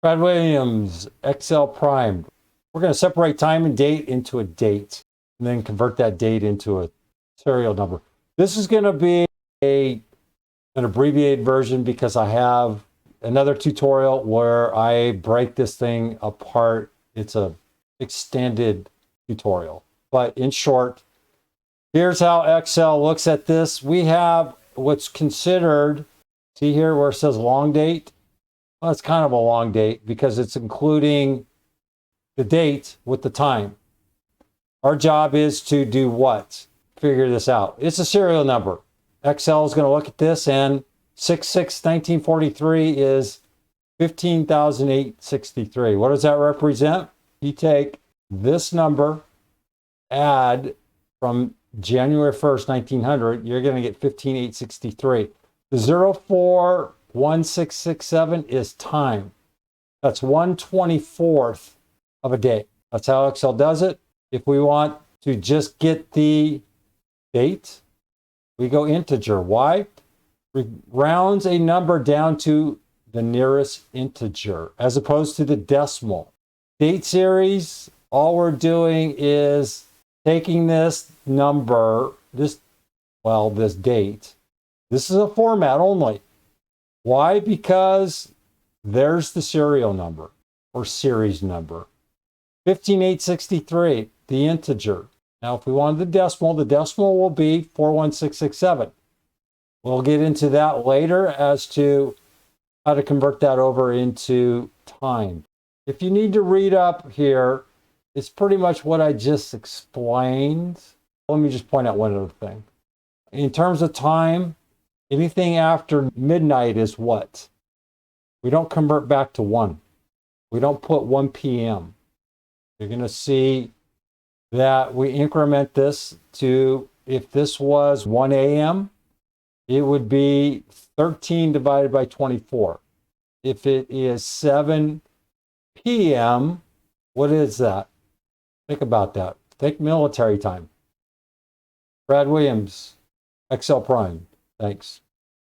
Brad Williams, Excel Prime. We're going to separate time and date into a date and then convert that date into a serial number. This is going to be an abbreviated version because I have another tutorial where I break this thing apart. It's a extended tutorial. But in short, here's how Excel looks at this. We have what's considered, see here where it says long date? Well, it's kind of a long date because it's including the date with the time. Our job is to do what? Figure this out. It's a serial number. Excel is going to look at this, and 6/6/1943 is 15,863. What does that represent? You take this number, add from January 1st, 1900, you're going to get 15,863. The 041667 is time. That's 1/24th of a day. That's how Excel does it. If we want to just get the date, we go integer. Why? It rounds a number down to the nearest integer as opposed to the decimal. Date series, all we're doing is taking this number, this date. This is a format only. Why? Because there's the serial number or series number. 15,863, the integer. Now, if we wanted the decimal will be 41667. We'll get into that later as to how to convert that over into time. If you need to read up here, it's pretty much what I just explained. Let me just point out one other thing. In terms of time, anything after midnight is what? We don't convert back to 1. We don't put 1 p.m. You're going to see that we increment this to, if this was 1 a.m., it would be 13 divided by 24. If it is 7 p.m., what is that? Think about that. Think military time. Brad Williams, Excel Prime. Thanks.